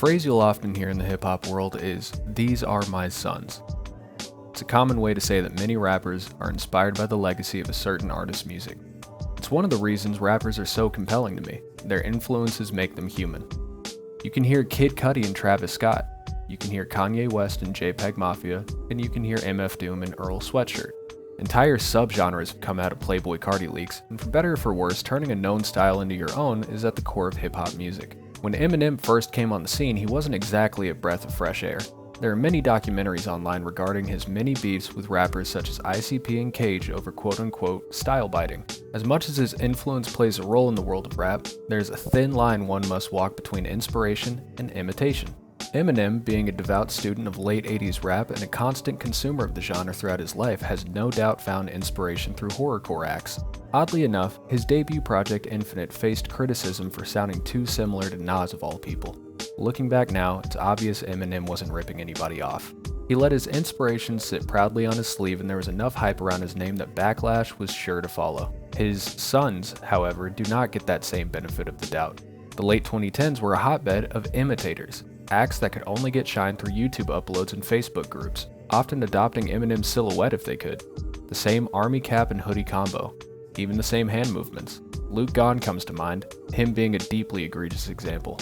phrase you'll often hear in the hip-hop world is, "These are my sons." It's a common way to say that many rappers are inspired by the legacy of a certain artist's music. It's one of the reasons rappers are so compelling to me. Their influences make them human. You can hear Kid Cudi and Travis Scott, you can hear Kanye West and JPEG Mafia, and you can hear MF Doom and Earl Sweatshirt. Entire subgenres have come out of Playboi Carti leaks, and for better or for worse, turning a known style into your own is at the core of hip-hop music. When Eminem first came on the scene, he wasn't exactly a breath of fresh air. There are many documentaries online regarding his many beefs with rappers such as ICP and Cage over quote-unquote style biting. As much as his influence plays a role in the world of rap, there's a thin line one must walk between inspiration and imitation. Eminem, being a devout student of late 80s rap and a constant consumer of the genre throughout his life, has no doubt found inspiration through horrorcore acts. Oddly enough, his debut project Infinite faced criticism for sounding too similar to Nas of all people. Looking back now, it's obvious Eminem wasn't ripping anybody off. He let his inspirations sit proudly on his sleeve, and there was enough hype around his name that backlash was sure to follow. His sons, however, do not get that same benefit of the doubt. The late 2010s were a hotbed of imitators, acts that could only get shine through YouTube uploads and Facebook groups, often adopting Eminem's silhouette if they could. The same army cap and hoodie combo, even the same hand movements. Luke Gone comes to mind, him being a deeply egregious example.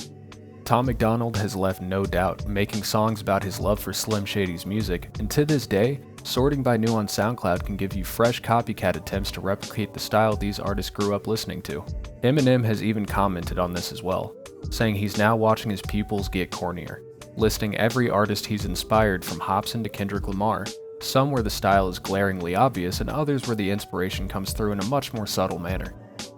Tom MacDonald has left no doubt, making songs about his love for Slim Shady's music, and to this day, sorting by new on SoundCloud can give you fresh copycat attempts to replicate the style these artists grew up listening to. Eminem has even commented on this as well, saying he's now watching his pupils get cornier, listing every artist he's inspired from Hopsin to Kendrick Lamar, some where the style is glaringly obvious and others where the inspiration comes through in a much more subtle manner.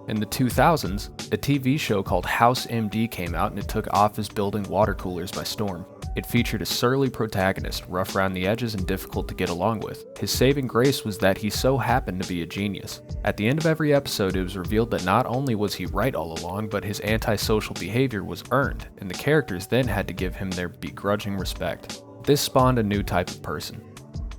In the 2000s, a TV show called House MD came out and it took office building water coolers by storm. It featured a surly protagonist, rough around the edges and difficult to get along with. His saving grace was that he so happened to be a genius. At the end of every episode, it was revealed that not only was he right all along, but his antisocial behavior was earned, and the characters then had to give him their begrudging respect. This spawned a new type of person.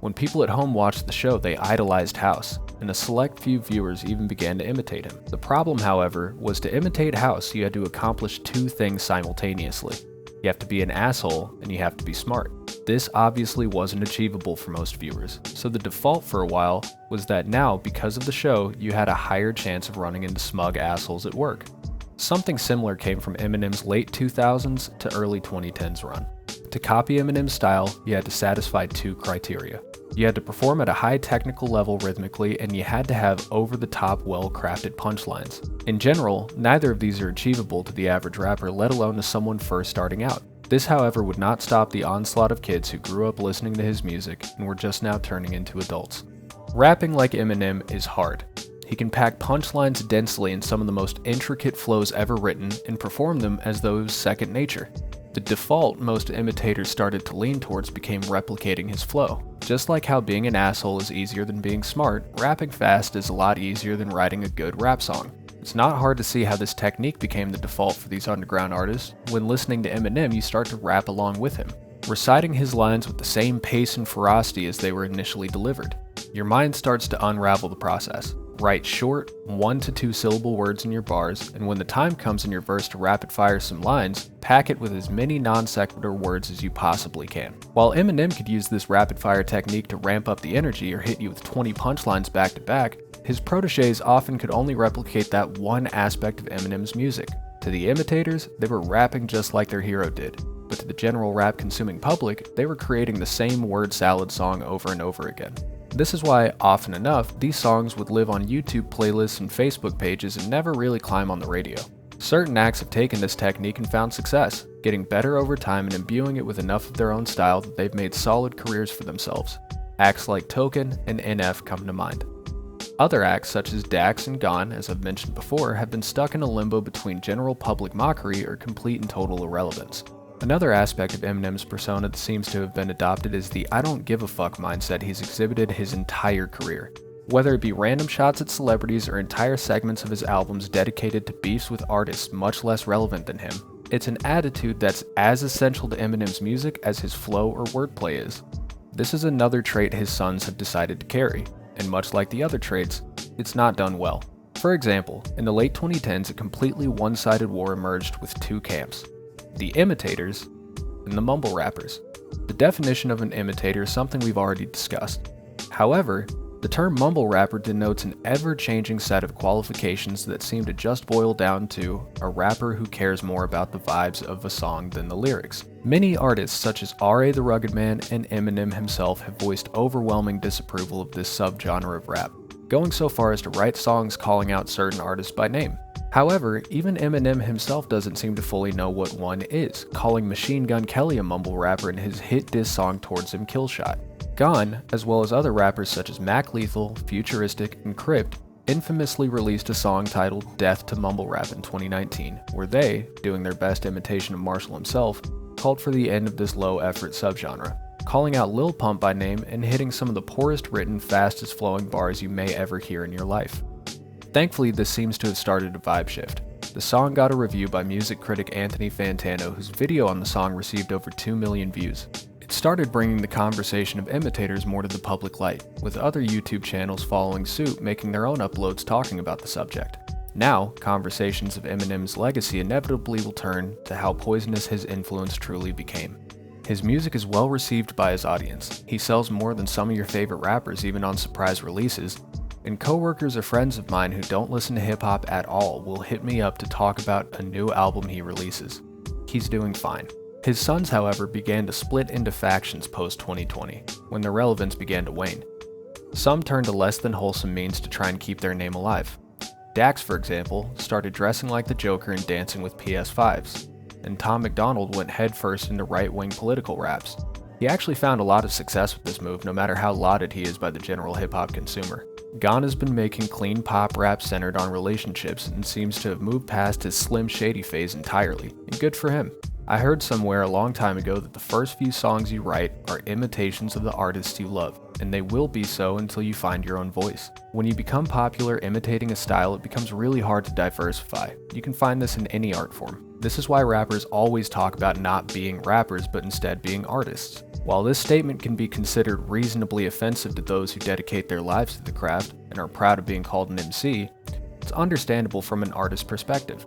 When people at home watched the show, they idolized House, and a select few viewers even began to imitate him. The problem, however, was to imitate House, you had to accomplish two things simultaneously. You have to be an asshole, and you have to be smart. This obviously wasn't achievable for most viewers, so the default for a while was that now, because of the show, you had a higher chance of running into smug assholes at work. Something similar came from Eminem's late 2000s to early 2010s run. To copy Eminem's style, you had to satisfy two criteria. You had to perform at a high technical level rhythmically, and you had to have over-the-top, well-crafted punchlines. In general, neither of these are achievable to the average rapper, let alone to someone first starting out. This, however, would not stop the onslaught of kids who grew up listening to his music and were just now turning into adults. Rapping like Eminem is hard. He can pack punchlines densely in some of the most intricate flows ever written and perform them as though it was second nature. The default most imitators started to lean towards became replicating his flow. Just like how being an asshole is easier than being smart, rapping fast is a lot easier than writing a good rap song. It's not hard to see how this technique became the default for these underground artists. When listening to Eminem, you start to rap along with him, reciting his lines with the same pace and ferocity as they were initially delivered. Your mind starts to unravel the process. Write short, 1 to 2 syllable words in your bars, and when the time comes in your verse to rapid fire some lines, pack it with as many non sequitur words as you possibly can. While Eminem could use this rapid fire technique to ramp up the energy or hit you with 20 punchlines back to back, his proteges often could only replicate that one aspect of Eminem's music. To the imitators, they were rapping just like their hero did, but to the general rap consuming public, they were creating the same word salad song over and over again. This is why, often enough, these songs would live on YouTube playlists and Facebook pages and never really climb on the radio. Certain acts have taken this technique and found success, getting better over time and imbuing it with enough of their own style that they've made solid careers for themselves. Acts like Token and NF come to mind. Other acts such as Dax and Gone, as I've mentioned before, have been stuck in a limbo between general public mockery or complete and total irrelevance. Another aspect of Eminem's persona that seems to have been adopted is the I don't give a fuck mindset he's exhibited his entire career. Whether it be random shots at celebrities or entire segments of his albums dedicated to beefs with artists much less relevant than him, it's an attitude that's as essential to Eminem's music as his flow or wordplay is. This is another trait his sons have decided to carry, and much like the other traits, it's not done well. For example, in the late 2010s, a completely one-sided war emerged with two camps. The Imitators and the mumble rappers. The definition of an imitator is something we've already discussed. However, the term mumble rapper denotes an ever-changing set of qualifications that seem to just boil down to a rapper who cares more about the vibes of a song than the lyrics. Many artists such as R.A. the Rugged Man and Eminem himself have voiced overwhelming disapproval of this subgenre of rap, going so far as to write songs calling out certain artists by name. However, even Eminem himself doesn't seem to fully know what one is, calling Machine Gun Kelly a mumble rapper in his hit diss song towards him, Killshot. Gunn, as well as other rappers such as Mac Lethal, Futuristic, and Crypt, infamously released a song titled Death to Mumble Rap in 2019, where they, doing their best imitation of Marshall himself, called for the end of this low-effort subgenre, calling out Lil Pump by name and hitting some of the poorest written, fastest flowing bars you may ever hear in your life. Thankfully, this seems to have started a vibe shift. The song got a review by music critic Anthony Fantano, whose video on the song received over 2 million views. It started bringing the conversation of imitators more to the public light, with other YouTube channels following suit making their own uploads talking about the subject. Now, conversations of Eminem's legacy inevitably will turn to how poisonous his influence truly became. His music is well received by his audience. He sells more than some of your favorite rappers even on surprise releases, and coworkers or friends of mine who don't listen to hip-hop at all will hit me up to talk about a new album he releases. He's doing fine. His sons, however, began to split into factions post-2020, when their relevance began to wane. Some turned to less than wholesome means to try and keep their name alive. Dax, for example, started dressing like the Joker and dancing with PS5s, and Tom MacDonald went headfirst into right-wing political raps. He actually found a lot of success with this move, no matter how lauded he is by the general hip-hop consumer. Gon has been making clean pop rap centered on relationships and seems to have moved past his Slim Shady phase entirely, and good for him. I heard somewhere a long time ago that the first few songs you write are imitations of the artists you love, and they will be so until you find your own voice. When you become popular imitating a style, it becomes really hard to diversify. You can find this in any art form. This is why rappers always talk about not being rappers but instead being artists. While this statement can be considered reasonably offensive to those who dedicate their lives to the craft and are proud of being called an MC, it's understandable from an artist's perspective.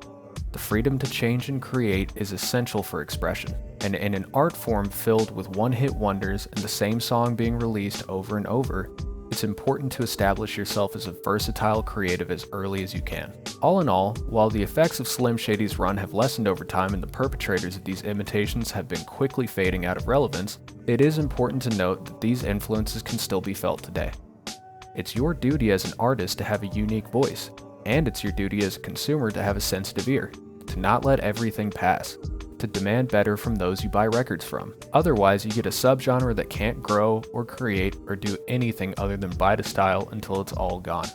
The freedom to change and create is essential for expression, and in an art form filled with one-hit wonders and the same song being released over and over, it's important to establish yourself as a versatile creative as early as you can. All in all, while the effects of Slim Shady's run have lessened over time and the perpetrators of these imitations have been quickly fading out of relevance, it is important to note that these influences can still be felt today. It's your duty as an artist to have a unique voice, and it's your duty as a consumer to have a sensitive ear, to not let everything pass, to demand better from those you buy records from. Otherwise, you get a subgenre that can't grow or create or do anything other than bite a style until it's all gone.